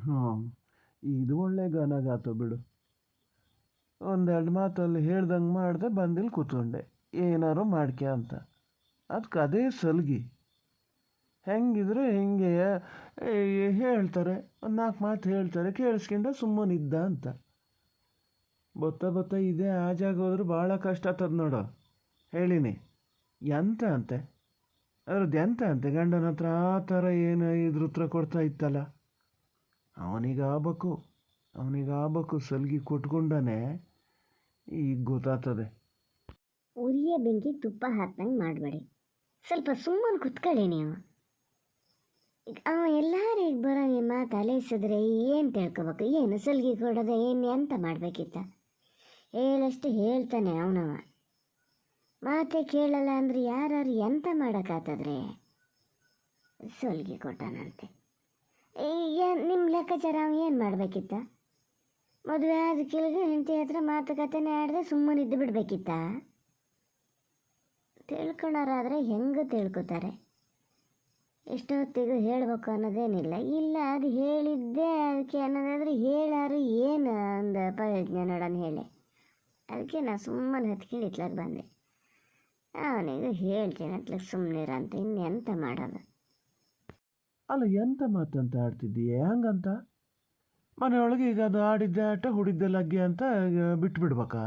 ಹಾಂ, ಇದು ಒಳ್ಳೆ ಗಾನಗಾತು ಬಿಡು. ಒಂದೆರಡು ಮಾತಲ್ಲಿ ಹೇಳ್ದಂಗೆ ಮಾಡಿದೆ, ಬಂದಿಲ್ಲಿ ಕೂತ್ಕೊಂಡೆ ಏನಾರು ಮಾಡ್ಕೆ ಅಂತ. ಅದಕ್ಕೆ ಅದೇ ಸಲ್ಗಿ. ಹೆಂಗಿದ್ರೆ ಹಿಂಗೆ ಹೇಳ್ತಾರೆ, ಒಂದು ನಾಲ್ಕು ಮಾತು ಹೇಳ್ತಾರೆ, ಕೇಳಿಸ್ಕೊಂಡ ಸುಮ್ಮನಿದ್ದ ಅಂತ. ಬತ್ತ ಇದೇ ಆ ಜಾಗ ಹೋದ್ರೆ ಭಾಳ ಕಷ್ಟ ಆಗ್ತದೆ ನೋಡು. ಹೇಳಿನಿ ಎಂತ ಅಂತೆ ಅದ್ರದ್ದು, ಎಂತ ಅಂತೆ ಗಂಡನ ಹತ್ರ ಆ ಥರ ಏನು ಇದ್ರ ಉತ್ತರ ಕೊಡ್ತಾ ಇತ್ತಲ್ಲ. ಅವನಿಗಾಗಬೇಕು ಸಲ್ಗಿ ಕೊಟ್ಕೊಂಡಾನೆ. ಈಗ ಗೊತ್ತಾಗ್ತದೆ. ಉರಿಯ ಬೆಂಕಿ ತುಪ್ಪ ಹಾಕ್ದಂಗೆ ಮಾಡಬೇಡಿ, ಸ್ವಲ್ಪ ಸುಮ್ಮನೆ ಕುತ್ಕೊಳ್ಳಿ ನೀವು. ಅವ ಎಲ್ಲರಿಗೆ ಬರೋ ನಿಮ್ಮ ಮಾತು ಅಲೈಸಿದ್ರೆ ಏನು ತಿಳ್ಕೊಬೇಕು? ಏನು ಸಲ್ಗಿ ಕೊಡೋದೆ ಏನು ಎಂತ ಮಾಡಬೇಕಿತ್ತ? ಹೇಳಷ್ಟು ಹೇಳ್ತಾನೆ ಅವನವ. ಮಾತೆ ಕೇಳಲ್ಲ ಅಂದ್ರೆ ಯಾರು ಎಂತ ಮಾಡೋಕ್ಕಾಗ್ತದ್ರಿ? ಸಲ್ಗಿ ಕೊಟ್ಟಾನಂತೆ. ಈಗ ನಿಮ್ಮ ಲೆಕ್ಕಾಚಾರ ಅವ ಏನು ಮಾಡಬೇಕಿತ್ತ? ಮದುವೆ ಆದ ಕೆಳಗೆ ಹೆಂಡತಿ ಹತ್ರ ಮಾತುಕತೆನೇ ಆಡದೆ ಸುಮ್ಮನಿದ್ದು ಬಿಡಬೇಕಿತ್ತ? ತಿಳ್ಕೊಳೋರಾದರೆ ಹೆಂಗೆ ತಿಳ್ಕೊತಾರೆ? ಎಷ್ಟೊತ್ತಿಗೂ ಹೇಳಬೇಕು ಅನ್ನೋದೇನಿಲ್ಲ. ಇಲ್ಲ ಅದು ಹೇಳಿದ್ದೆ ಅದಕ್ಕೆ ಅನ್ನೋದಾದ್ರೆ ಹೇಳಾರು ಏನು ಒಂದು ಪ್ರಯೋಜನ ನೋಡೋಣ ಹೇಳಿ. ಅದಕ್ಕೆ ನಾನು ಸುಮ್ಮನೆ ಹತ್ಕೊಂಡು ಇತ್ಲಾಗ ಬಂದೆ. ಅವನಿಗೂ ಹೇಳ್ತೀನಿ ಅತ್ಲಾಗ ಸುಮ್ಮನಿರಂತ, ಇನ್ನೆಂತ ಮಾಡೋದು? ಅಲ್ಲ, ಎಂತ ಮಾತಂತ ಆಡ್ತಿದ್ದೀಯ ಹಂಗಂತ? ಮನೆಯೊಳಗೆ ಈಗ ಅದು ಆಡಿದ್ದೆ ಆಟ ಹುಡಿದ್ದೆ ಲಗ್ಗೆ ಅಂತ ಬಿಟ್ಬಿಡ್ಬೇಕಾ?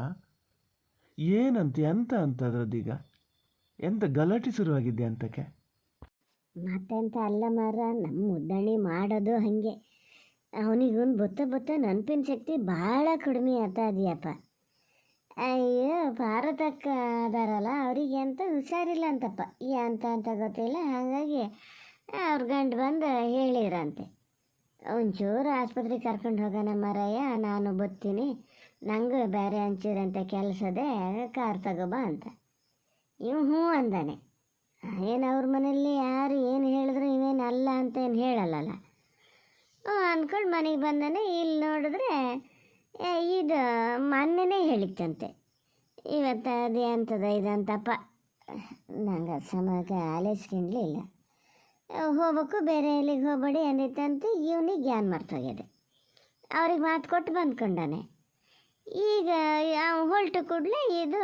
ಏನಂತ ಎಂತ ಅಂತ ಅದ್ರದ್ದೀಗ ಎಂತ ಗಲಾಟೆ ಶುರುವಾಗಿದ್ದೆ ಅಂತಕ್ಕೆ? ಮತ್ತೆಂತ ಅಲ್ಲ ಮಾರ, ನಮ್ಮ ಮುದ್ದಣಿ ಮಾಡೋದು ಹಾಗೆ. ಅವನಿಗೊಂದು ಬೊತ್ತ ನೆನಪಿನ ಶಕ್ತಿ ಭಾಳ ಕಡಿಮೆ ಅದೆಯಪ್ಪ. ಅಯ್ಯೋ, ಭಾರತಕ್ಕ ಅದಾರಲ್ಲ ಅವರಿಗೆ ಅಂತ ಹುಷಾರಿಲ್ಲ ಅಂತಪ್ಪ, ಅಂತ ಗೊತ್ತಿಲ್ಲ. ಹಾಗಾಗಿ ಅವ್ರ ಗಂಡು ಬಂದು ಹೇಳಿದ್ರಂತೆ, ಒಂಚೂರು ಆಸ್ಪತ್ರೆಗೆ ಕರ್ಕೊಂಡು ಹೋಗೋಣ ಮರಯ್ಯ, ನಾನು ಬರ್ತೀನಿ, ನಂಗೆ ಬೇರೆ ಒಂಚೂರಂತ ಕೆಲಸದೆ, ಕಾರ್ ತಗೋಬಾ ಅಂತ. ಇವು ಹ್ಞೂ ಅಂದಾನೆ. ಏನು ಅವ್ರ ಮನೆಯಲ್ಲಿ ಯಾರು ಏನು ಹೇಳಿದ್ರು ಇವೇನು ಅಲ್ಲ ಅಂತ ಏನು ಹೇಳಲ್ಲಲ್ಲ. ಅಂದ್ಕೊಂಡು ಮನೆಗೆ ಬಂದಾನೆ. ಇಲ್ಲಿ ನೋಡಿದ್ರೆ ಇದು ಮೊನ್ನೆನೇ ಹೇಳಿತ್ತಂತೆ, ಇವತ್ತು ಅದೇ ಅಂತದ ಇದಂತಪ್ಪ. ನಂಗೆ ಸಮಾಗ ಆಲೈಸ್ಕೊಂಡ್ಲಿಲ್ಲ. ಹೋಗ್ಬೇಕು, ಬೇರೆ ಎಲ್ಲಿಗೆ ಹೋಗ್ಬೇಡಿ ಅಂದಿತ್ತಂತೆ. ಇವನಿಗೆ ಜ್ಞಾನ ಮರ್ತೋಗ್ಯದೆ. ಅವ್ರಿಗೆ ಮಾತು ಕೊಟ್ಟು ಬಂದ್ಕೊಂಡಾನೆ. ಈಗ ಹೊಲ್ಟು ಕೂಡಲೇ ಇದು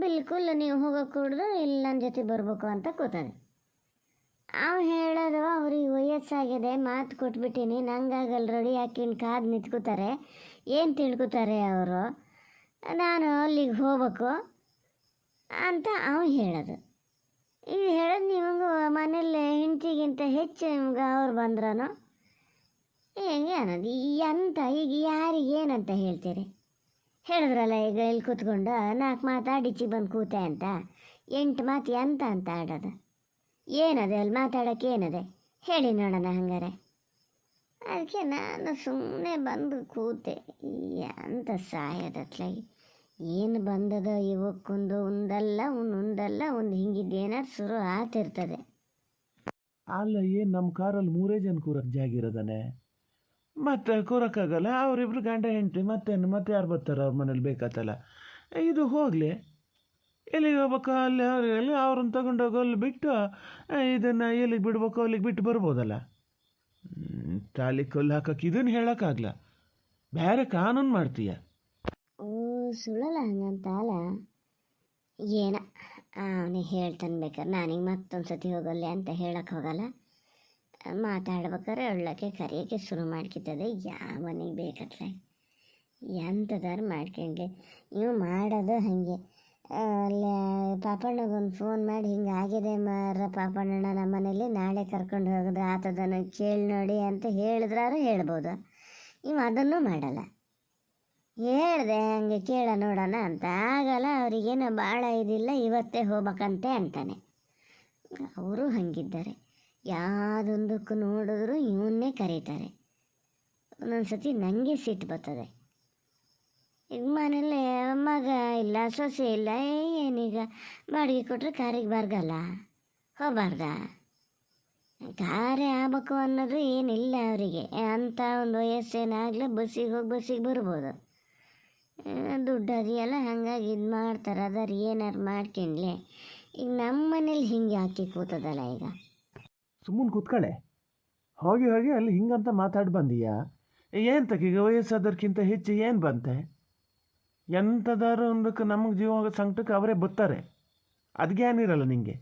ಬಿಲ್ಕುಲ್ ನೀವು ಹೋಗೋಕೆ ಕೂಡ್ದು ಇಲ್ಲಿ ನನ್ನ ಜೊತೆ ಬರಬೇಕು ಅಂತ ಕೂತದೆ. ಅವು ಹೇಳೋದು, ಅವ್ರಿಗೆ ವಯಸ್ಸಾಗಿದೆ, ಮಾತು ಕೊಟ್ಬಿಟ್ಟಿನಿ, ನಂಗಾಗಲ್ಲ, ರೆಡಿ ಹಾಕಿಂಡು ಕಾದು ನಿಂತ್ಕೋತಾರೆ, ಏನು ತಿಳ್ಕೊತಾರೆ ಅವರು, ನಾನು ಅಲ್ಲಿಗೆ ಹೋಗ್ಬೇಕು ಅಂತ ಅವು ಹೇಳೋದು. ಈಗ ಹೇಳೋದು ನಿಮಗೆ ಮನೇಲಿ ಹೆಂಡತಿಗಿಂತ ಹೆಚ್ಚು ನಿಮ್ಗೆ ಅವ್ರು ಬಂದ್ರೂ ಹೆಂಗೆ ಅನ್ನೋದು ಎಂತ? ಈಗ ಯಾರಿಗೆ ಏನಂತ ಹೇಳ್ತೀರಿ? ಹೇಳಿದ್ರಲ್ಲ ಈಗ ಇಲ್ಲಿ ಕೂತ್ಕೊಂಡು 4 ಮಾತಾಡಿಚಿ ಬಂದು ಕೂತೆ ಅಂತ, 8 ಮಾತು ಎಂತ ಅಂತ ಆಡೋದು? ಏನದೆ ಅಲ್ಲಿ ಮಾತಾಡೋಕ್ಕೆ ಏನದೆ ಹೇಳಿ ನೋಡೋಣ ಹಂಗಾರೆ. ಅದಕ್ಕೆ ನಾನು ಸುಮ್ಮನೆ ಬಂದು ಕೂತೆ. ಎಂತ ಸಾಯೋದತ್ಲಾಗಿ ಏನು ಬಂದದ ಇವಕ್ಕೊಂದು ಒಂದಲ್ಲ ಒಂದು ಹಿಂಗಿದ್ದೇನಾರು ಶುರು ಆಗ್ತಿರ್ತದೆ. ಅಲ್ಲ, ಏನು ನಮ್ಮ ಕಾರಲ್ಲಿ 3 ಜನ ಕೂರಕ್ಕೆ ಜಾಗಿರೋದಾನೆ, ಮತ್ತೆ ಕೂರಕ್ಕಾಗಲ್ಲ. ಅವರಿಬ್ರು ಗಂಡ ಹೆಂಡತಿ, ಮತ್ತೆ ಯಾರು ಬರ್ತಾರೆ ಅವ್ರ ಮನೇಲಿ ಬೇಕಾತಲ್ಲ. ಇದು ಹೋಗಲಿ, ಎಲ್ಲಿಗೆ ಹೋಗ್ಬೇಕು ಅಲ್ಲಿ ಅವ್ರನ್ನ ತಗೊಂಡೋಗಿ ಅಲ್ಲಿ ಬಿಟ್ಟು ಇದನ್ನು ಎಲ್ಲಿಗೆ ಬಿಡ್ಬೇಕು ಅಲ್ಲಿಗೆ ಬಿಟ್ಟು ಬರ್ಬೋದಲ್ಲ. ತಾಲಿ ಕಲ್ಲು ಹಾಕಕ್ಕೆ ಇದನ್ನು ಹೇಳೋಕ್ಕಾಗಲ್ಲ, ಬೇರೆ ಕಾನೂನು ಮಾಡ್ತೀಯ. ಓ ಸುಳ್ಳಲ್ಲ ಹಂಗಂತ ಅಲ್ಲ. ಏನ ಅವನಿಗೆ ಹೇಳ್ತಾನೆ ಬೇಕಾದ್ರೆ, ನಾನೀಗ ಮತ್ತೊಂದು ಸತಿ ಹೋಗಲ್ಲ ಅಂತ ಹೇಳಕ್ಕೆ ಹೋಗಲ್ಲ. ಮಾತಾಡ್ಬೇಕಾದ್ರೆ ಒಳ್ಳಕ್ಕೆ ಕರೆಯೋಕ್ಕೆ ಶುರು ಮಾಡ್ಕಿತ್ತದೆ. ಯಾವನಿಗೆ ಬೇಕತ್ಲೆ ಎಂಥದಾರು ಮಾಡ್ಕೊಂಡ್ಲಿ. ನೀವು ಮಾಡೋದು ಹಾಗೆ. ಅಲ್ಲೇ ಪಾಪಣ್ಣಗೊಂದು ಫೋನ್ ಮಾಡಿ ಹಿಂಗೆ ಆಗಿದೆ ಮಾರ ಪಾಪಣ್ಣನ ನಮ್ಮ ಮನೇಲಿ, ನಾಳೆ ಕರ್ಕೊಂಡು ಹೋಗೋದು ಆತದನ್ನು ಕೇಳಿ ನೋಡಿ ಅಂತ ಹೇಳಿದ್ರಾರು ಹೇಳ್ಬೋದು. ಇವು ಅದನ್ನೂ ಮಾಡಲ್ಲ. ಹೇಳಿದೆ ಹಂಗೆ ಕೇಳ ನೋಡೋಣ ಅಂತ, ಆಗಲ್ಲ. ಅವ್ರಿಗೇನೋ ಭಾಳ ಇದಿಲ್ಲ, ಇವತ್ತೇ ಹೋಗ್ಬೇಕಂತೆ ಅಂತಾನೆ. ಅವರು ಹಾಗಿದ್ದಾರೆ, ಯಾವುದೊಂದಕ್ಕೂ ನೋಡಿದ್ರು ಇವನ್ನೇ ಕರೀತಾರೆ. ಒಂದೊಂದು ಸತಿ ನನಗೆ ಸಿಟ್ಟು ಬರ್ತದೆ. ಈಗ ಮನೇಲಿ ಮಗ ಇಲ್ಲ, ಸೊಸೆ ಇಲ್ಲ, ಏನೀಗ ಬಾಡಿಗೆ ಕೊಟ್ಟರೆ ಕಾರಿಗೆ ಬರಗಲ್ಲ, ಹೋಗಬಾರ್ದ? ಕಾರ್ಯ ಆಗ್ಬೇಕು ಅನ್ನೋದು ಏನಿಲ್ಲ ಅವರಿಗೆ. ಅಂಥ ಒಂದು ವಯಸ್ಸೇನಾಗಲಿ ಬಸ್ಸಿಗೆ ಹೋಗಿ ಬಸ್ಸಿಗೆ ಬರ್ಬೋದು. ದುಡ್ಡು ಅದೆಯಲ್ಲ, ಹಂಗಾಗಿ ಇದು ಮಾಡ್ತಾರೆ. ಅದಾರು ಏನಾರು ಮಾಡ್ಕೊಂಡ್ಲಿ. ಈಗ ನಮ್ಮ ಮನೇಲಿ ಹಿಂಗೆ ಹಾಕಿ ಕೂತದಲ್ಲ. ಈಗ ಸುಮ್ಮನೆ ಕೂತ್ಕೊಳ್ಳೆ, ಹೋಗಿ ಹೋಗಿ ಅಲ್ಲಿ ಹಿಂಗಂತ ಮಾತಾಡಿ ಬಂದೀಯಾ? ಏನು ತಕೀಗ ವಯಸ್ಸಾದವ್ರಿಗಿಂತ ಹೆಚ್ಚು ಏನು ಬಂತೆ? ಎಂಥದಾರು ಒಂದಕ್ಕೆ ನಮಗೆ ಜೀವ ಸಂಕಟಕ್ಕೆ ಅವರೇ ಬರ್ತಾರೆ. ಅದ್ಗೇನಿರಲ್ಲ ನಿಂಗೆ.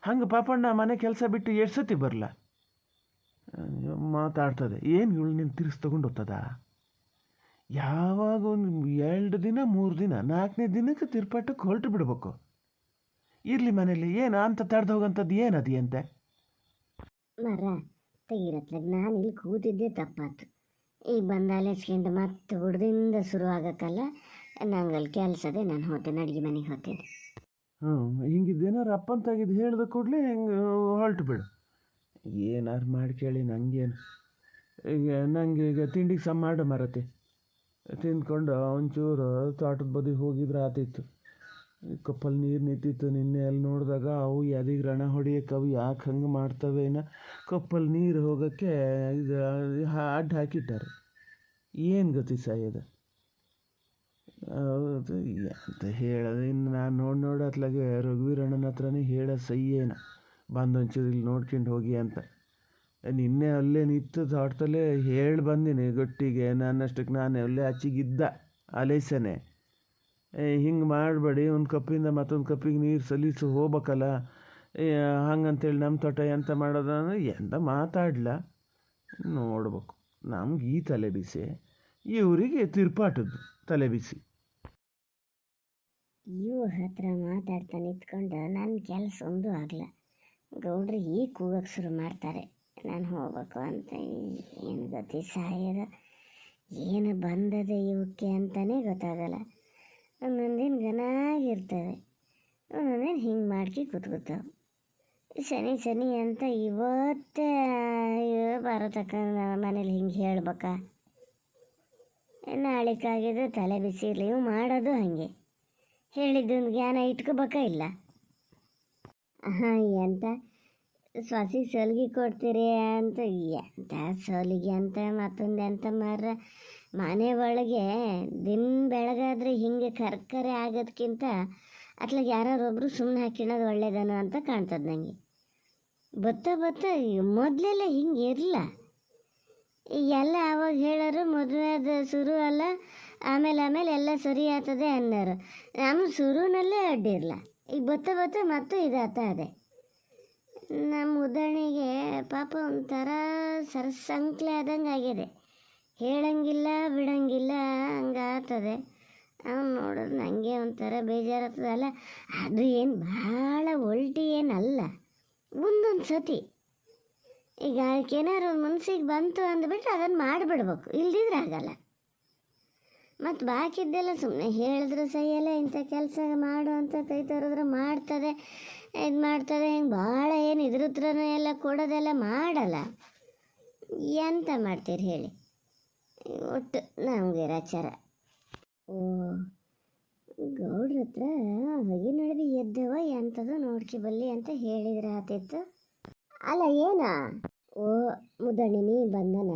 ಹಂಗೆ ಪಾಪಣ್ಣ ಮನೆ ಕೆಲಸ ಬಿಟ್ಟು ಎಷ್ಟು ಸತಿ ಬರಲ್ಲ ಮಾತಾಡ್ತದೆ. ಏನು ಇವಳು ನೀನು ತಿರ್ಸಿ ತಗೊಂಡು ಹೋಗ್ತದ? ಯಾವಾಗ ಒಂದು 2 ದಿನ 3 ದಿನ 4ನೇ ದಿನಕ್ಕೆ ತಿರ್ಪಟ್ಟಕ್ಕೆ ಹೊರಟು ಬಿಡ್ಬೇಕು. ಇರಲಿ ಮನೇಲಿ ಏನು ಅಂತ ತಡೆದು ಹೋಗೋಂಥದ್ದು ಏನದಿಯಂತೆ? ಮರ ತೆಗಿರತ್ಲಾಗ ನಾನು ಇಲ್ಲಿ ಕೂತಿದ್ದೆ ತಪ್ಪಾತು. ಈಗ ಬಂದಾಲೆ ಹಚ್ಕೊಂಡು ಮತ್ತೆ ಹುಡ್ದಿಂದ ಶುರು ಆಗಕ್ಕಲ್ಲ. ನಂಗಲ್ಲಿ ಕೆಲಸದೆ, ನಾನು ಹೋಗ್ತೇನೆ, ಅಡುಗೆ ಮನೆಗೆ ಹೋಗ್ತೇನೆ. ಹಿಂಗಿದ್ದೇನಾರು ಅಪ್ಪನ ತೆಗೆದು ಹೇಳ್ದ ಕೂಡಲೇ ಹಿಂಗೆ ಹೊರಟು ಬಿಡು. ಏನಾರು ಮಾಡಿ ಕೇಳಿ ನನಗೇನು. ಈಗ ನನಗೆ ಈಗ ತಿಂಡಿಗೆ ಸಹ ಮಾಡು ಮರತೆ. ತಿಂದ್ಕೊಂಡು ಒಂಚೂರು ತೋಟದ ಬದಿ ಹೋಗಿದ್ರೆ ಆತಿತ್ತು. ಕಪ್ಪಲ್ಲಿ ನೀರು ನಿಂತಿತ್ತು ನಿನ್ನೆ ಅಲ್ಲಿ ನೋಡಿದಾಗ. ಅವು ಎದಿಗೆ ರಣ ಹೊಡಿಯೋಕೆ ಅವು ಯಾಕೆ ಹಂಗೆ ಮಾಡ್ತವೇನ? ಕಪ್ಪಲ್ಲಿ ನೀರು ಹೋಗೋಕ್ಕೆ ಇದು ಅಡ್ಡ ಹಾಕಿಟ್ಟಾರೆ. ಏನು ಗತಿ ಸಾಯೋದು? ಹೌದು ಅಂತ ಹೇಳೋದು. ಇನ್ನು ನಾನು ನೋಡತ್ಲಾಗೆ ರಘುವೀರಣ್ಣನ ಹತ್ರನೇ ಹೇಳೋದು ಸಹಿಯೇನ, ಬಂದೊಂಚೂರು ಇಲ್ಲಿ ನೋಡ್ಕೊಂಡು ಹೋಗಿ ಅಂತ. ನಿನ್ನೆ ಅಲ್ಲೇ ನಿಂತು ತೋಟದಲ್ಲೇ ಹೇಳಿ ಬಂದೀನಿ ಗಟ್ಟಿಗೆ. ನನ್ನಷ್ಟಕ್ಕೆ ನಾನೇ ಅಲ್ಲೇ ಹಚ್ಚಿಗಿದ್ದ ಅಲೇಸನೆ. ಹಿಂಗೆ ಮಾಡಬೇಡಿ, ಒಂದು ಕಪ್ಪಿಂದ ಮತ್ತೊಂದು ಕಪ್ಪಿಗೆ ನೀರು ಸಲೀಸು ಹೋಗ್ಬೇಕಲ್ಲ, ಹಂಗಂತೇಳಿ ನಮ್ಮ ತೋಟ ಎಂತ ಮಾಡೋದು ಅಂದರೆ ಎಂತ ಮಾತಾಡ್ಲ. ನೋಡ್ಬೇಕು. ನಮ್ಗೆ ಈ ತಲೆ ಬಿಸಿ, ಇವರಿಗೆ ತಿರ್ಪಾಟದ್ದು ತಲೆ ಬಿಸಿ. ಇವ್ರ ಹತ್ರ ಮಾತಾಡ್ತಾ ನಿಂತ್ಕೊಂಡು ನನ್ನ ಕೆಲಸ ಒಂದು ಆಗಲ್ಲ. ಗೌಡ್ರು ಈಗ ಕೂಗಕ್ಕೆ ಶುರು ಮಾಡ್ತಾರೆ ನಾನು ಹೋಗ್ಬೇಕು ಅಂತ. ಏನು ಗತಿ ಸಾಯದ, ಏನು ಬಂದದೆ ಇವಕ್ಕೆ ಅಂತಲೇ ಗೊತ್ತಾಗಲ್ಲ. ಒಂದೊಂದೇನು ಘನಾಗಿರ್ತವೆ, ಒಂದೊಂದೇನು ಹಿಂಗೆ ಮಾಡ್ಕಿ ಕೂತ್ಕೊತಾವೆ. ಶನಿ ಶನಿ ಅಂತ ಇವತ್ತೇ ಬರತಕ್ಕ ಮನೇಲಿ ಹಿಂಗೆ ಹೇಳ್ಬೇಕಾ? ನಾಳೆಕಾಗಿದ್ದು ತಲೆ ಬಿಸಿ ಇರಲಿ. ಇವು ಮಾಡೋದು ಹಾಗೆ ಹೇಳಿದ್ದೊಂದು ಜ್ಞಾನ ಇಟ್ಕೋಬೇಕಾ ಇಲ್ಲ? ಹಾಂ, ಎಂತ ಸೊಸಿಗೆ ಸಲಿಗೆ ಕೊಡ್ತೀರಿ ಅಂತ, ಎಂತ ಸಲಿಗೆ ಅಂತ ಮತ್ತೊಂದು ಎಂತ ಮಾರ. ಮನೆ ಒಳಗೆ ದಿನ ಬೆಳಗಾದ್ರೆ ಹಿಂಗೆ ಕರ್ಕರೆ ಆಗೋದಕ್ಕಿಂತ ಅತ್ಲಾಗ ಯಾರೊಬ್ಬರು ಸುಮ್ಮನೆ ಹಾಕಿಣೋದು ಒಳ್ಳೇದನು ಅಂತ ಕಾಣ್ತದೆ ನನಗೆ. ಬತ್ತ ಮೊದಲೆಲ್ಲ ಹಿಂಗೆ ಇರಲ್ಲ. ಎಲ್ಲ ಅವಾಗ ಹೇಳೋರು ಮದುವೆದ ಶುರು ಅಲ್ಲ, ಆಮೇಲೆ ಎಲ್ಲ ಸರಿ ಆಗ್ತದೆ ಅನ್ನೋರು. ನಮ್ಮ ಶುರುನಲ್ಲೇ ಅಡ್ಡಿರಲ್ಲ. ಈಗ ಬತ್ತ ಮತ್ತು ಇದಾತ ಅದೇ. ನಮ್ಮ ಉದಾಹರಣೆಗೆ ಪಾಪ ಒಂಥರ ಸರಸಂಕ್ಲೆ ಆದಂಗೆ ಆಗಿದೆ. ಹೇಳಂಗಿಲ್ಲ ಬಿಡಂಗಿಲ್ಲ ಹಂಗೆ ಆಗ್ತದೆ. ಅವ್ನು ನೋಡಿದ್ರೆ ನನಗೆ ಒಂಥರ ಬೇಜಾರಾಗ್ತದಲ್ಲ. ಅದು ಏನು ಭಾಳ ಒಲ್ಟಿ ಏನಲ್ಲ, ಒಂದೊಂದು ಸತಿ ಈಗ ಅದಕ್ಕೇನಾದ್ರು ಮನ್ಸಿಗೆ ಬಂತು ಅಂದ್ಬಿಟ್ರೆ ಅದನ್ನು ಮಾಡಿಬಿಡ್ಬೇಕು, ಇಲ್ದಿದ್ರೆ ಆಗಲ್ಲ. ಮತ್ತು ಬಾಕಿದ್ದೆಲ್ಲ ಸುಮ್ಮನೆ ಹೇಳಿದ್ರೆ ಸಹಿಯಲ್ಲ. ಇಂಥ ಕೆಲಸ ಮಾಡು ಅಂತ ಕೈ ತೋರಿದ್ರೆ ಮಾಡ್ತದೆ, ಇದು ಮಾಡ್ತದೆ. ಹಿಂಗೆ ಭಾಳ ಏನು ಇದ್ರ ಹತ್ರನೂ ಎಲ್ಲ ಕೊಡೋದೆಲ್ಲ ಮಾಡಲ್ಲ. ಎಂತ ಮಾಡ್ತೀರಿ ಹೇಳಿ? ಒಟ್ಟು ನಮಗೆ ರಾಚಾರ. ಓ, ಗೌಡ್ರ ಹತ್ರ ಹೊಗೆ ನಡುವೆ ಎದ್ದವ ಎಂಥದ್ದು ನೋಡ್ಕಿ ಬಲ್ಲಿ ಅಂತ ಹೇಳಿದ್ರೆ ಆತಿತ್ತು ಅಲ್ಲ. ಏನ? ಓ ಮುದ್ದಣ್ಣಿ ನೀ ಬಂದನ?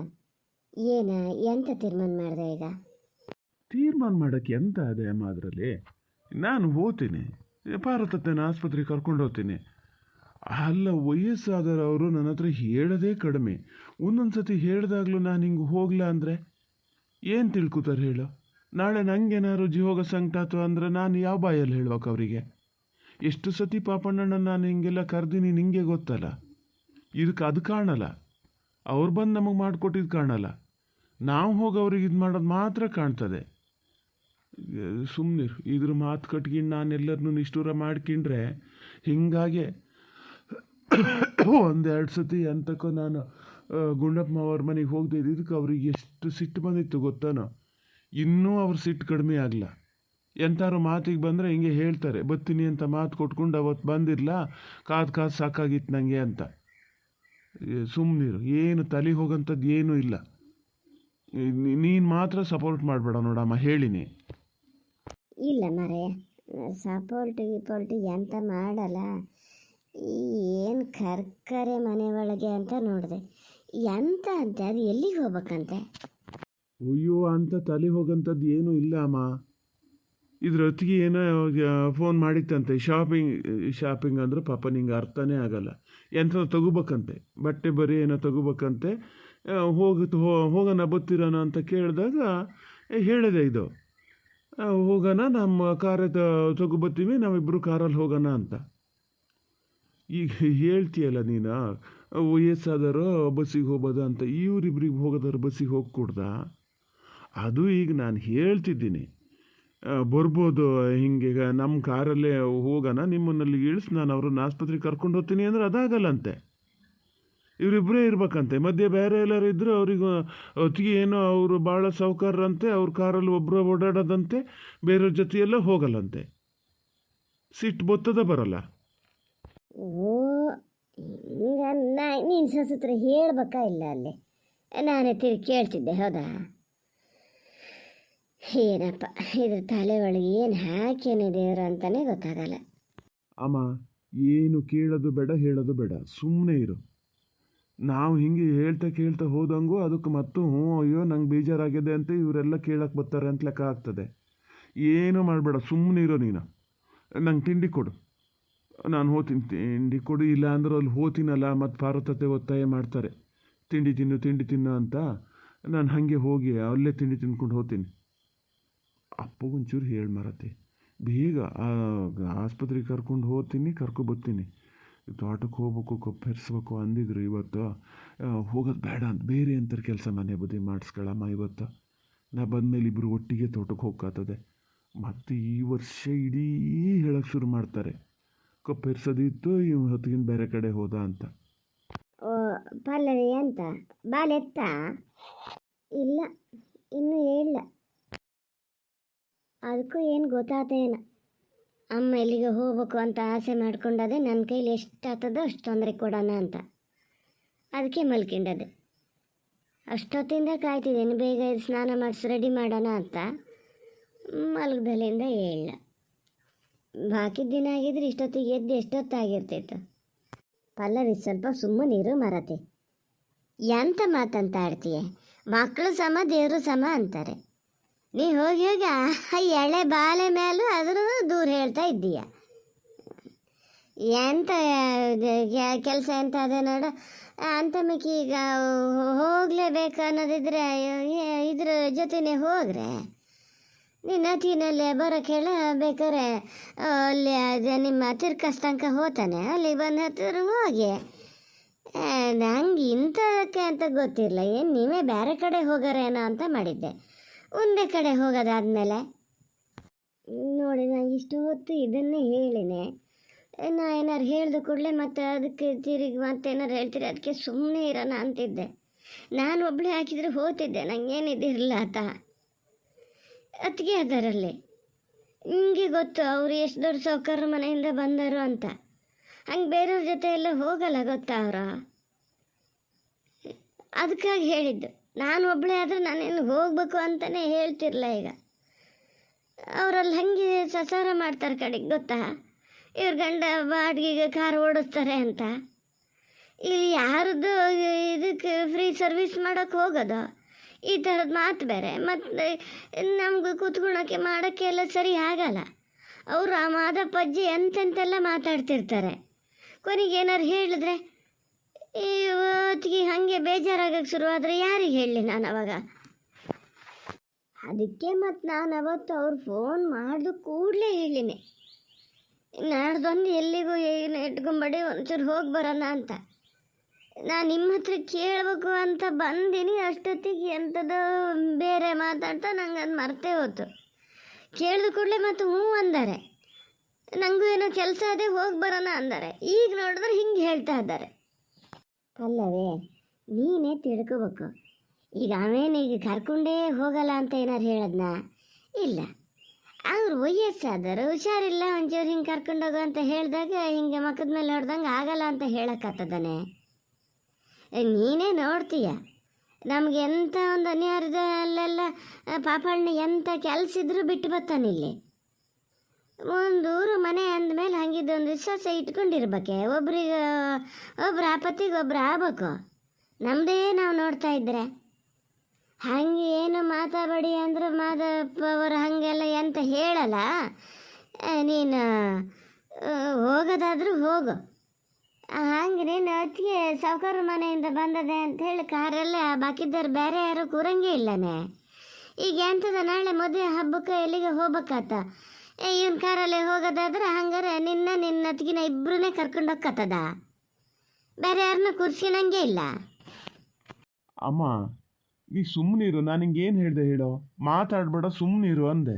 ಏನ ಎಂತ ತೀರ್ಮಾನ ಮಾಡಿದೆ ಈಗ? ತೀರ್ಮಾನ ಮಾಡೋಕ್ಕೆ ಎಂತ ಅದೇ ಅಮ್ಮ ಅದರಲ್ಲಿ? ನಾನು ಹೋಗ್ತೀನಿ, ಪಾರ್ವತನ ಆಸ್ಪತ್ರೆಗೆ ಕರ್ಕೊಂಡು ಹೋಗ್ತೀನಿ. ಅಲ್ಲ, ವಯಸ್ಸಾದರವರು ನನ್ನ ಹತ್ರ ಹೇಳೋದೇ ಕಡಿಮೆ. ಒಂದೊಂದು ಸತಿ ಹೇಳಿದಾಗಲೂ ನಾನು ಹಿಂಗೆ ಹೋಗ್ಲಾ ಅಂದರೆ ಏನು ತಿಳ್ಕೊತಾರೆ ಹೇಳು? ನಾಳೆ ನನಗೇನಾದ್ರು ಜೀವೋಗ ಸಂಕಟ ಆಯ್ತು ಅಂದರೆ ನಾನು ಯಾವ ಬಾಯಲ್ಲಿ ಹೇಳ್ಬೇಕು ಅವರಿಗೆ? ಎಷ್ಟು ಸತಿ ಪಾಪಣ್ಣನ ನಾನು ಹಿಂಗೆಲ್ಲ ಕರ್ದೀನಿ ನಿಂಗೆ ಗೊತ್ತಲ್ಲ. ಇದಕ್ಕೆ ಅದು ಕಾಣಲ್ಲ, ಅವ್ರು ಬಂದು ನಮಗೆ ಮಾಡಿಕೊಟ್ಟಿದ್ದು ಕಾಣಲ್ಲ. ನಾವು ಹೋಗಿ ಅವ್ರಿಗೆ ಇದು ಮಾಡೋದು ಮಾತ್ರ ಕಾಣ್ತದೆ. ಸುಮ್ಮನಿರು. ಇದ್ರ ಮಾತು ಕಟ್ಕೊಂಡು ನಾನೆಲ್ಲರನ್ನೂ ನಿಷ್ಠೂರ ಮಾಡ್ಕೊಂಡ್ರೆ ಹಿಂಗಾಗೆ 1-2 ಸತಿ ಅಂತಕ್ಕೂ ನಾನು ಗುಂಡಪ್ಪ ಅವ್ರ ಮನೆಗೆ ಹೋಗದೆ ಇದಕ್ಕೆ ಅವ್ರಿಗೆ ಎಷ್ಟು ಸಿಟ್ಟು ಬಂದಿತ್ತು ಗೊತ್ತಾನೋ. ಇನ್ನೂ ಅವ್ರ ಸಿಟ್ಟು ಕಡಿಮೆ ಆಗಲ್ಲ. ಎಂಥಾರು ಮಾತಿಗೆ ಬಂದರೆ ಹಿಂಗೆ ಹೇಳ್ತಾರೆ, ಬರ್ತೀನಿ ಅಂತ ಮಾತು ಕೊಟ್ಕೊಂಡು ಅವತ್ತು ಬಂದಿರಲ್ಲ, ಕಾದು ಸಾಕಾಗಿತ್ತು ನನಗೆ ಅಂತ. ಸುಮ್ಮನಿರು, ಏನು ತಲೆ ಹೋಗೋಂಥದ್ದು ಏನೂ ಇಲ್ಲ. ನೀನು ಮಾತ್ರ ಸಪೋರ್ಟ್ ಮಾಡಬೇಡ ನೋಡಮ್ಮ, ಹೇಳಿನಿ. ಇಲ್ಲ ಮರೆ, ಸಪೋರ್ಟು ಎಂತ ಮಾಡಲ್ಲ. ಏನು ಕರ್ಕರೆ ಮನೆ ಒಳಗೆ ಅಂತ ನೋಡಿದೆ. ಎಂತ ಅಂತೆ? ಅದು ಎಲ್ಲಿಗೆ ಹೋಗ್ಬೇಕಂತೆ? ಅಯ್ಯೋ, ಅಂತ ತಲೆ ಹೋಗೋಂಥದ್ದು ಏನೂ ಇಲ್ಲ ಅಮ್ಮ. ಇದ್ರ ಹೊತ್ತಿಗೆ ಏನೋ ಫೋನ್ ಮಾಡಿತ್ತಂತೆ, ಶಾಪಿಂಗ್ ಅಂದ್ರೆ ಪಾಪ ನಿಂಗೆ ಅರ್ಥನೇ ಆಗಲ್ಲ. ಎಂಥ ತಗೋಬೇಕಂತೆ, ಬಟ್ಟೆ ಬರೀ ಏನೋ ತಗೋಬೇಕಂತೆ. ಹೋಗೋಣ ಬತ್ತಿರೋಣ ಅಂತ ಕೇಳಿದಾಗ ಹೇಳಿದೆ ಇದು, ಹೋಗೋಣ ನಮ್ಮ ಕಾರೇ ತಗೋಬತ್ತೀವಿ, ನಾವಿಬ್ಬರು ಕಾರಲ್ಲಿ ಹೋಗೋಣ ಅಂತ. ಈಗ ಹೇಳ್ತೀಯಲ್ಲ ನೀನು, ವಯಸ್ಸಾದರೂ ಬಸ್ಸಿಗೆ ಹೋಗೋದ ಅಂತ. ಇವರಿಬ್ರಿಗೆ ಹೋಗೋದಾರು ಬಸ್ಸಿಗೆ ಹೋಗ್ಕೊಡ್ದ? ಅದು ಈಗ ನಾನು ಹೇಳ್ತಿದ್ದೀನಿ, ಬರ್ಬೋದು ಹಿಂಗೆ ನಮ್ಮ ಕಾರಲ್ಲೇ ಹೋಗೋಣ, ನಿಮ್ಮನ್ನಲ್ಲಿ ಇಳಿಸಿ ನಾನು ಅವ್ರನ್ನ ಆಸ್ಪತ್ರೆಗೆ ಕರ್ಕೊಂಡು ಹೋಗ್ತೀನಿ ಅಂದ್ರೆ ಅದಾಗಲ್ಲಂತೆ. ಇವರಿಬ್ಬರೇ ಇರ್ಬೇಕಂತೆ. ಮಧ್ಯೆ ಬೇರೆ ಎಲ್ಲರೂ ಇದ್ದರೂ ಅವ್ರಿಗೆ ಹೊತ್ತಿಗೆ ಏನೋ ಅವರು ಭಾಳ ಸಾಹುಕಾರರಂತೆ, ಅವ್ರ ಕಾರಲ್ಲಿ ಒಬ್ಬರು ಓಡಾಡೋದಂತೆ, ಬೇರೆಯವ್ರ ಜೊತೆಯೆಲ್ಲ ಹೋಗಲ್ಲಂತೆ. ಸಿಟ್ಟು ಬತ್ತದ ಬರಲ್ಲ. ಓ, ಹಿಂಗ ನೀನು ಸತ್ರ ಹೇಳ್ಬೇಕಾ ಇಲ್ಲ ಅಲ್ಲಿ? ನಾನೇ ತಿರುಗಿ ಕೇಳ್ತಿದ್ದೆ, ಹೌದಾ? ಏನಪ್ಪ ಇದ್ರ ತಲೆ ಒಳಗೆ ಏನು ಹಾಕೇನಿದೆಯವರು ಅಂತಲೇ ಗೊತ್ತಾಗಲ್ಲ. ಅಮ್ಮ, ಏನು ಕೇಳೋದು ಬೇಡ, ಹೇಳೋದು ಬೇಡ, ಸುಮ್ಮನೆ ಇರು. ನಾವು ಹಿಂಗೆ ಕೇಳ್ತಾ ಹೋದಂಗೂ ಅದಕ್ಕೆ ಮತ್ತು ಅಯ್ಯೋ ನಂಗೆ ಬೇಜಾರಾಗಿದೆ ಅಂತ ಇವರೆಲ್ಲ ಕೇಳಕ್ಕೆ ಬರ್ತಾರೆ ಅಂತ ಲೆಕ್ಕ ಆಗ್ತದೆ. ಏನೂ ಮಾಡಬೇಡ, ಸುಮ್ಮನೆ ಇರೋ ನೀನು. ನಂಗೆ ತಿಂಡಿ ಕೊಡು, ನಾನು ಹೋಗ್ತೀನಿ. ತಿಂಡಿ ಕೊಡು, ಇಲ್ಲ ಅಂದ್ರೆ ಅಲ್ಲಿ ಹೋಗ್ತೀನಲ್ಲ ಮತ್ತು ಪಾರ್ವತತೆ ಒತ್ತಾಯ ಮಾಡ್ತಾರೆ ತಿಂಡಿ ತಿನ್ನು ಅಂತ. ನಾನು ಹಾಗೆ ಹೋಗಿ ಅಲ್ಲೇ ತಿಂಡಿ ತಿನ್ಕೊಂಡು ಹೋಗ್ತೀನಿ. ಅಪ್ಪಗೊಂಚೂರು ಹೇಳಿ ಮಾರತ್ತೆ, ಬೇಗ ಆಸ್ಪತ್ರೆಗೆ ಕರ್ಕೊಂಡು ಹೋಗ್ತೀನಿ, ಕರ್ಕೊಬರ್ತೀನಿ. ತೋಟಕ್ಕೆ ಹೋಗ್ಬೇಕು, ಕೊಪ್ಪೆರ್ಸ್ಬೇಕು ಅಂದಿದ್ರು ಇವತ್ತು. ಹೋಗೋದು ಬೇಡ ಅಂತ ಬೇರೆ ಅಂತಾರೆ ಕೆಲಸ ಮನೆ ಬುದ್ಧಿ ಮಾಡಿಸ್ಕೊಳ್ಳಮ್ಮ ಇವತ್ತು. ನಾ ಬಂದಮೇಲೆ ಇಬ್ಬರು ಒಟ್ಟಿಗೆ ತೋಟಕ್ಕೆ ಹೋಗ್ಕಾತದೆ. ಮತ್ತು ಈ ವರ್ಷ ಇಡೀ ಹೇಳಕ್ಕೆ ಶುರು ಮಾಡ್ತಾರೆ, ಕೊಪ್ಪೆರ್ಸೋದಿತ್ತು ಇವ್ ಹೊತ್ತಿಗಿನ ಬೇರೆ ಕಡೆ ಹೋದ ಅಂತ. ಓ ಪಲ್ಲವಿ ಅಂತ ಬಾಲೆತ್ತ? ಇಲ್ಲ, ಇನ್ನೂ ಹೇಳಿಲ್ಲ. ಅದಕ್ಕೂ ಏನು ಗೊತ್ತಾತೇನ, ಅಮ್ಮ ಇಲ್ಲಿಗೆ ಹೋಗ್ಬೇಕು ಅಂತ ಆಸೆ ಮಾಡ್ಕೊಂಡದೆ. ನನ್ನ ಕೈಲಿ ಎಷ್ಟು ಆಗ್ತದೋ ಅಷ್ಟು ತೊಂದರೆ ಕೊಡೋಣ ಅಂತ ಅದಕ್ಕೆ ಮಲ್ಕೊಂಡದೆ. ಅಷ್ಟೊತ್ತಿಂದ ಕಾಯ್ತಿದ್ದೇನೆ, ಬೇಗ ಎದ್ದು ಸ್ನಾನ ಮಾಡಿಸಿ ರೆಡಿ ಮಾಡೋಣ ಅಂತ. ಮಲಗ್ದಲ್ಲಿಂದ ಹೇಳ. ಬಾಕಿ ದಿನ ಆಗಿದ್ರೆ ಇಷ್ಟೊತ್ತಿಗೆ ಎದ್ದು ಎಷ್ಟೊತ್ತಾಗಿರ್ತಿತ್ತು. ಪಲ್ಲವಿ ಸ್ವಲ್ಪ ಸುಮ್ಮನಿರು ಮರತೆ. ಎಂತ ಮಾತಂತ ಆಡ್ತೀಯ? ಮಕ್ಕಳು ಸಮ ದೇವರು ಸಮ ಅಂತಾರೆ. ನೀ ಹೋಗಿ ಎಳೆ ಬಾಲೆ ಮೇಲೂ ಆದರೂ ದೂರ ಹೇಳ್ತಾ ಇದ್ದೀಯ. ಎಂತ ಕೆಲಸ ಎಂತ ಅದೇ ನೋಡು. ಅಂತ ಮಿಕ್ಕಿ ಈಗ ಹೋಗಲೇಬೇಕು ಅನ್ನೋದಿದ್ರೆ ಇದ್ರ ಜೊತೆನೇ ಹೋಗ್ರೆ ನಿನ್ನ ಅತಿನಲ್ಲೇ ಬರೋಕೆ ಹೇಳ. ಬೇಕಾರೆ ಅಲ್ಲಿ ಅದೇ ನಿಮ್ಮ ತಿರ್ಕಸ್ ತನಕ ಹೋತಾನೆ, ಅಲ್ಲಿ ಬಂದು ಹತ್ತಿರ ಹೋಗಿ. ನಂಗೆ ಇಂಥದಕ್ಕೆ ಅಂತ ಗೊತ್ತಿರಲಿಲ್ಲ, ಏನು ನೀವೇ ಬೇರೆ ಕಡೆ ಹೋಗಾರೇನೋ ಅಂತ ಮಾಡಿದ್ದೆ. ಒಂದೇ ಕಡೆ ಹೋಗೋದಾದ್ಮೇಲೆ ನೋಡಿ, ನಾನು ಇಷ್ಟು ಹೊತ್ತು ಇದನ್ನೇ ಹೇಳಿನೆ. ನಾ ಏನಾರು ಹೇಳ್ದು ಕೂಡಲೇ ಮತ್ತೆ ಅದಕ್ಕೆ ತಿರುಗಿ ಮತ್ತೇನಾರು ಹೇಳ್ತೀರಿ, ಅದಕ್ಕೆ ಸುಮ್ಮನೆ ಇರೋಣ ಅಂತಿದ್ದೆ. ನಾನು ಒಬ್ಬಳೇ ಹಾಕಿದರೆ ಹೋಗ್ತಿದ್ದೆ, ನಂಗೇನಿದಿರಲ್ಲ ಆತ. ಅದಕ್ಕೆ ಅದರಲ್ಲಿ ನಿಮಗೆ ಗೊತ್ತು ಅವರು ಎಷ್ಟು ದೊಡ್ಡ ಸಾಹುಕಾರ ಮನೆಯಿಂದ ಬಂದರು ಅಂತ. ಹಂಗೆ ಬೇರೆಯವ್ರ ಜೊತೆ ಎಲ್ಲ ಹೋಗಲ್ಲ, ಗೊತ್ತಾ ಅವರು. ಅದಕ್ಕಾಗಿ ಹೇಳಿದ್ದು. ನಾನು ಒಬ್ಬಳೇ ಆದರೆ ನಾನೇನು ಹೋಗಬೇಕು ಅಂತಲೇ ಹೇಳ್ತಿರಲ್ಲ. ಈಗ ಅವರಲ್ಲಿ ಹಾಗೆ ಸಸಾರ ಮಾಡ್ತಾರೆ ಕಡೆಗೆ, ಗೊತ್ತಾ. ಇವ್ರ ಗಂಡ ಬಾಡಿಗೆಗೆ ಕಾರ್ ಓಡಿಸ್ತಾರೆ ಅಂತ. ಇಲ್ಲಿ ಯಾರದ್ದು ಇದಕ್ಕೆ ಫ್ರೀ ಸರ್ವಿಸ್ ಮಾಡೋಕ್ಕೆ ಹೋಗೋದು, ಈ ಥರದ ಮಾತು ಬೇರೆ. ಮತ್ತು ನಮ್ಗೆ ಕೂತ್ಕೊಳ್ಳೋಕ್ಕೆ ಮಾಡೋಕ್ಕೆ ಎಲ್ಲ ಸರಿ ಆಗಲ್ಲ. ಅವರು ಆ ಮಾದಪ್ಪಜ್ಜಿ ಎಂತೆಂತೆಲ್ಲ ಮಾತಾಡ್ತಿರ್ತಾರೆ. ಕೊನೆಗೆ ಏನಾರು ಹೇಳಿದ್ರೆ ಇವತ್ತಿಗೆ ಹಾಗೆ ಬೇಜಾರಾಗಕ್ಕೆ ಶುರುವಾದರೆ ಯಾರಿಗೆ ಹೇಳಲಿ ನಾನು ಅವಾಗ? ಅದಕ್ಕೆ ಮತ್ತು ನಾನು ಅವತ್ತು ಅವ್ರು ಫೋನ್ ಮಾಡಿದ ಕೂಡಲೇ ಹೇಳಿನಿ, ನಾಡ್ದೊಂದು ಎಲ್ಲಿಗೂ ಏನು ಇಟ್ಕೊಂಬೇಡಿ, ಒಂಚೂರು ಹೋಗಿ ಬರೋಣ ಅಂತ. ನಾನು ನಿಮ್ಮ ಹತ್ರ ಕೇಳಬೇಕು ಅಂತ ಬಂದೀನಿ. ಅಷ್ಟೊತ್ತಿಗೆ ಎಂಥದ್ದು ಬೇರೆ ಮಾತಾಡ್ತಾ ನಂಗೆ ಅದು ಮರ್ತೇ ಹೋಯ್ತು. ಕೇಳಿದ ಕೂಡಲೇ ಮತ್ತು ಹ್ಞೂ ಅಂದಾರೆ. ನನಗೂ ಏನೋ ಕೆಲಸ ಅದೇ ಹೋಗಿ ಬರೋಣ ಅಂದಾರೆ. ಈಗ ನೋಡಿದ್ರೆ ಹಿಂಗೆ ಹೇಳ್ತಾ ಇದ್ದಾರೆ. ಅಲ್ಲವೇ, ನೀನೇ ತಿಳ್ಕೋಬೇಕು. ಈಗ ಅವೇನೀಗ ಕರ್ಕೊಂಡೇ ಹೋಗಲ್ಲ ಅಂತ ಏನಾರು ಹೇಳದ್ನಾ? ಇಲ್ಲ, ಅವ್ರು ವಯಸ್ಸಾದರು, ಹುಷಾರಿಲ್ಲ, ಒಂಚೂರು ಹಿಂಗೆ ಕರ್ಕೊಂಡೋಗು ಅಂತ ಹೇಳಿದಾಗ ಹಿಂಗೆ ಮಕ್ಕದ ಮೇಲೆ ಹೊಡೆದಂಗೆ ಆಗಲ್ಲ ಅಂತ ಹೇಳೋಕ್ಕಾಗ್ತದಾನೆ? ನೀನೇ ನೋಡ್ತೀಯ, ನಮ್ಗೆ ಎಂಥ ಒಂದು ಅನ್ಯಾಯದಲ್ಲೆಲ್ಲ ಪಾಪಣ್ಣ ಎಂಥ ಕೆಲಸ ಇದ್ರೂ ಬಿಟ್ಟು ಬರ್ತಾನಿಲ್ಲಿ. ಒಂದೂರು ಮನೆ ಅಂದಮೇಲೆ ಹಂಗಿದ್ದೊಂದು ವಿಶ್ವಾಸ ಇಟ್ಕೊಂಡಿರ್ಬೇಕೆ. ಒಬ್ರು ಆಪತ್ತಿಗೆ ಒಬ್ರು ಆಗ್ಬೇಕು. ನಮ್ಮದೇ ನಾವು ನೋಡ್ತಾ ಇದ್ರೆ ಹಂಗೆ ಏನು ಮಾತಾಡಬೇಡಿ ಅಂದ್ರೆ ಮಾದಪ್ಪ ಅವರು ಹಾಗೆಲ್ಲ ಎಂತ ಹೇಳಲ್ಲ. ನೀನು ಹೋಗೋದಾದ್ರೂ ಹೋಗು. ಹಂಗೆ ನೀನು ಅತ್ತಿಗೆ ಸಾವುಕಾರ ಮನೆಯಿಂದ ಬಂದದೆ ಅಂತ ಹೇಳಿ ಕಾರೆಲ್ಲ ಬಾಕಿದ್ದವ್ರು ಬೇರೆ ಯಾರು ಕೂರಂಗೇ ಇಲ್ಲನೇ. ಈಗ ಎಂಥದ ನಾಳೆ ಮದುವೆ ಹಬ್ಬಕ್ಕೆ ಎಲ್ಲಿಗೆ ಹೋಗ್ಬೇಕಾತ, ಇವನ್ ಕಾರಲ್ಲೇ ಹೋಗೋದಾದ್ರೆ ಹಂಗಾರೆ ನಿನ್ನ ಅತ್ತಿಗಿನ ಇಬ್ಬರನ್ನೇ ಕರ್ಕೊಂಡು ಹೋಗ್ಕತ್ತದ, ಬೇರೆ ಯಾರನ್ನ ಕೂರ್ಸ್ಕೊಳಂಗೆ ಇಲ್ಲ. ಅಮ್ಮ ನೀ ಸುಮ್ಮನಿರು, ನಾನು ಹಿಂಗೇನು ಹೇಳಿದೆ ಹೇಳೋ, ಮಾತಾಡಬೇಡ ಸುಮ್ಮನಿರು ಅಂದೆ.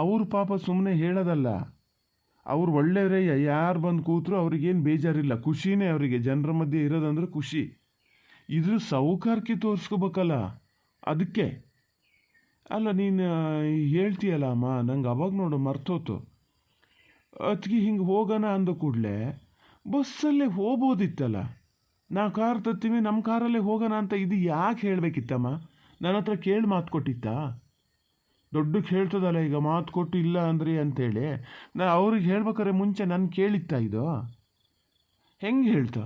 ಅವ್ರ ಪಾಪ ಸುಮ್ಮನೆ ಹೇಳೋದಲ್ಲ, ಅವ್ರು ಒಳ್ಳೆಯವರೇ, ಯಾರು ಬಂದು ಕೂತರು ಅವ್ರಿಗೇನು ಬೇಜಾರಿಲ್ಲ, ಖುಷಿನೇ ಅವರಿಗೆ. ಜನರ ಮಧ್ಯೆ ಇರೋದಂದ್ರೆ ಖುಷಿ. ಇದ್ರ ಸೌಕಾರ್ಕಿ ತೋರಿಸ್ಕೋಬೇಕಲ್ಲ, ಅದಕ್ಕೆ ಅಲ್ಲ ನೀನು ಹೇಳ್ತೀಯಲ್ಲ ಅಮ್ಮ, ನಂಗೆ ಅವಾಗ ನೋಡು ಮರ್ತೋತು. ಅದಕ್ಕೆ ಹಿಂಗೆ ಹೋಗೋಣ ಅಂದ ಕೂಡಲೇ ಬಸ್ಸಲ್ಲೇ ಹೋಗ್ಬೋದಿತ್ತಲ್ಲ, ನಾವು ಕಾರ್ ತತ್ತೀವಿ, ನಮ್ಮ ಕಾರಲ್ಲೇ ಹೋಗೋಣ ಅಂತ ಇದು ಯಾಕೆ ಹೇಳಬೇಕಿತ್ತಮ್ಮ? ನನ್ನ ಹತ್ರ ಕೇಳಿ ಮಾತು ಕೊಟ್ಟಿತ್ತಾ? ದೊಡ್ಡಕ್ಕೆ ಹೇಳ್ತದಲ್ಲ ಈಗ, ಮಾತು ಕೊಟ್ಟು ಇಲ್ಲ ಅಂದ್ರಿ ಅಂತೇಳಿ. ಅವ್ರಿಗೆ ಹೇಳ್ಬೇಕಾರೆ ಮುಂಚೆ ನಾನು ಕೇಳಿತ್ತಾ ಇದು? ಹೆಂಗೆ ಹೇಳ್ತಾ?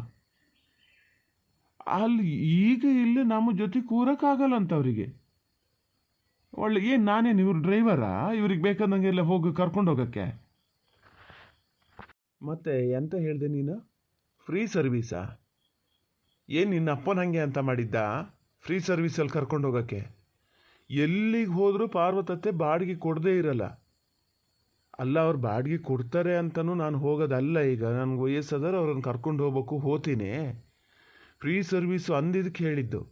ಅಲ್ಲಿ ಈಗ ಇಲ್ಲಿ ನಮ್ಮ ಜೊತೆ ಕೂರಕ್ಕಾಗಲ್ಲ ಅವರಿಗೆ. ಒಳ್ಳೆ ಏನು ನಾನೇನು ಇವ್ರ ಡ್ರೈವರಾ? ಇವ್ರಿಗೆ ಬೇಕಾದಂಗೆಲ್ಲ ಹೋಗಿ ಕರ್ಕೊಂಡು ಹೋಗೋಕ್ಕೆ? ಮತ್ತೆ ಎಂತ ಹೇಳಿದೆ ನೀನು? ಫ್ರೀ ಸರ್ವೀಸಾ? ಏನು ನಿನ್ನ ಅಪ್ಪನ ಹಾಗೆ ಅಂತ ಮಾಡಿದ್ದ ಫ್ರೀ ಸರ್ವೀಸಲ್ಲಿ ಕರ್ಕೊಂಡು ಹೋಗೋಕ್ಕೆ? ಎಲ್ಲಿಗೆ ಹೋದರೂ ಪಾರ್ವತತ್ತೆ ಬಾಡಿಗೆ ಕೊಡದೇ ಇರಲ್ಲ. ಅಲ್ಲ, ಅವ್ರು ಬಾಡಿಗೆ ಕೊಡ್ತಾರೆ ಅಂತಲೂ ನಾನು ಹೋಗೋದಲ್ಲ. ಈಗ ನನಗೆ ವಯಸ್ಸದಾರ ಅವ್ರನ್ನ ಕರ್ಕೊಂಡು ಹೋಗ್ಬೇಕು, ಹೋಗ್ತೀನಿ. ಫ್ರೀ ಸರ್ವೀಸು ಅಂದಿದ್ದಕ್ಕೆ ಹೇಳಿದ್ದು.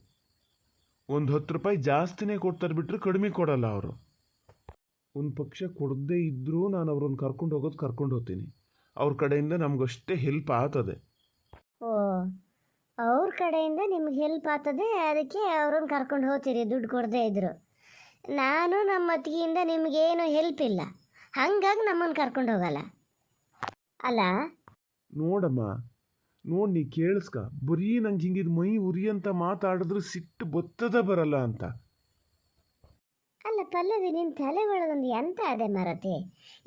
ಒಂದು 10 ರೂಪಾಯಿ ಜಾಸ್ತಿನೇ ಕೊಡ್ತಾರೆ ಬಿಟ್ಟರೆ ಕಡಿಮೆ ಕೊಡಲ್ಲ ಅವರು. ಒಂದು ಪಕ್ಷ ಕೊಡದೇ ಇದ್ದರೂ ನಾನು ಅವ್ರನ್ನ ಕರ್ಕೊಂಡು ಹೋಗ್ತೀನಿ. ಅವ್ರ ಕಡೆಯಿಂದ ನಮಗಷ್ಟೇ ಹೆಲ್ಪ್ ಆಗ್ತದೆ. ಓ, ಅವ್ರ ಕಡೆಯಿಂದ ನಿಮ್ಗೆ ಹೆಲ್ಪ್ ಆಗ್ತದೆ, ಅದಕ್ಕೆ ಅವ್ರನ್ನ ಕರ್ಕೊಂಡು ಹೋಗ್ತೀರಿ ದುಡ್ಡು ಕೊಡದೇ ಇದ್ರು. ನಾನು ನಮ್ಮ ಅತ್ತಿಗೆಯಿಂದ ನಿಮಗೇನು ಹೆಲ್ಪ್ ಇಲ್ಲ, ಹಂಗಾಗಿ ನಮ್ಮನ್ನು ಕರ್ಕೊಂಡು ಹೋಗಲ್ಲ ಅಲ್ಲ. ನೋಡಮ್ಮ, ನೋಡಿ ನೀ ಕೇಳಿಸ್ಕ, ಬರೀ ನಂಗೆ ಹಿಂಗಿದ್ ಮೈ ಉರಿ ಅಂತ ಮಾತಾಡಿದ್ರೆ ಸಿಟ್ಟು ಬತ್ತದ ಬರಲ್ಲ ಅಂತ. ಅಲ್ಲ ಪಲ್ಲವಿ, ನಿನ್ನ ತಲೆ ಒಳಗೊಂದು ಎಂತ ಅದೇ ಮರತೆ?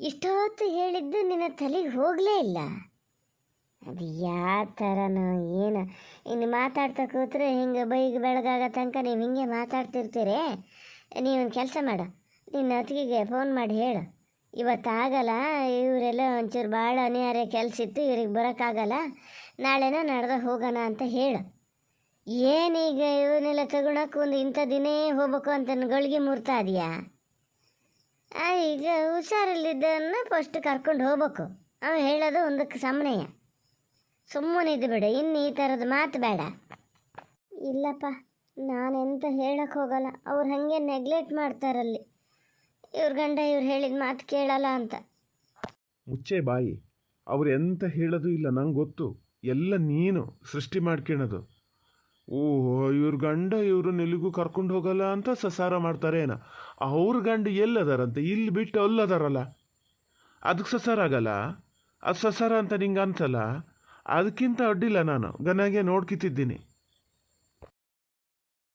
ಇಷ್ಟೊತ್ತು ಹೇಳಿದ್ದು ನಿನ್ನ ತಲೆಗೆ ಹೋಗಲೇ ಇಲ್ಲ. ಅದು ಯಾವ ಥರನೋ ಏನು, ಇನ್ನು ಮಾತಾಡ್ತಾ ಕೂತ್ರೆ ಹಿಂಗೆ ಬೈಗೆ ಬೆಳಗಾಗೋ ತನಕ ನೀವು ಹಿಂಗೆ ಮಾತಾಡ್ತಿರ್ತೀರಿ. ನೀವೊಂದು ಕೆಲಸ ಮಾಡು, ನಿನ್ನ ಅತ್ತಿಗೆಗೆ ಫೋನ್ ಮಾಡಿ ಹೇಳು, ಇವತ್ತಾಗಲ್ಲ, ಇವರೆಲ್ಲ ಒಂಚೂರು ಭಾಳ ಅನಿವಾರ್ಯ ಕೆಲಸ ಇತ್ತು, ಇವ್ರಿಗೆ ಬರೋಕ್ಕಾಗಲ್ಲ, ನಾಳೆನ ನಾಡ್ದ ಹೋಗೋಣ ಅಂತ ಹೇಳು. ಏನೀಗ ಇವನ್ನೆಲ್ಲ ತಗೊಳಕ್ಕೆ ಒಂದು ಇಂಥ ದಿನೇ ಹೋಗ್ಬೇಕು ಅಂತ ಗಳಿಗೆ ಮುರ್ತಾ ಇದೆಯಾ? ಈಗ ಹುಷಾರಿಲ್ಲಿದ್ದನ್ನ ಫಸ್ಟ್ ಕರ್ಕೊಂಡು ಹೋಗ್ಬೇಕು. ಅವ ಹೇಳೋದು ಒಂದಕ್ಕೆ ಸಮನೆಯ, ಸುಮ್ಮನಿದ್ದು ಬಿಡು, ಇನ್ನು ಈ ಥರದ ಮಾತು ಬೇಡ. ಇಲ್ಲಪ್ಪ, ನಾನೆಂತ ಹೇಳಕ್ಕೆ ಹೋಗಲ್ಲ, ಅವ್ರು ಹಾಗೆ ನೆಗ್ಲೆಕ್ಟ್ ಮಾಡ್ತಾರಲ್ಲಿ. ಇವ್ರ ಗಂಡ ಇವ್ರು ಹೇಳಿದ ಮಾತು ಕೇಳಲ್ಲ ಅಂತ. ಮುಚ್ಚೆ ಬಾಯಿ, ಅವ್ರು ಎಂತ ಹೇಳೋದು ಇಲ್ಲ, ನಂಗೆ ಗೊತ್ತು. ಎಲ್ಲ ನೀನು ಸೃಷ್ಟಿ ಮಾಡ್ಕೊಳೋದು. ಓಹೋ, ಇವ್ರ ಗಂಡ ಇವ್ರನ್ನ ಎಲ್ಲಿಗೂ ಕರ್ಕೊಂಡು ಹೋಗಲ್ಲ ಅಂತ ಸಸಾರ ಮಾಡ್ತಾರೇನ? ಅವ್ರ ಗಂಡ ಎಲ್ಲದಾರಂತೆ, ಇಲ್ಲಿ ಬಿಟ್ಟು ಅಲ್ಲದಾರಲ್ಲ, ಅದಕ್ಕೆ ಸಸಾರ ಆಗಲ್ಲ? ಅದು ಸಸಾರ ಅಂತ ನಿಂಗೆ ಅನ್ಸಲ್ಲ? ಅದಕ್ಕಿಂತ ಅಡ್ಡಿಲ್ಲ, ನಾನು ಗನಾಗೆ ನೋಡ್ಕಿತಿದ್ದೀನಿ.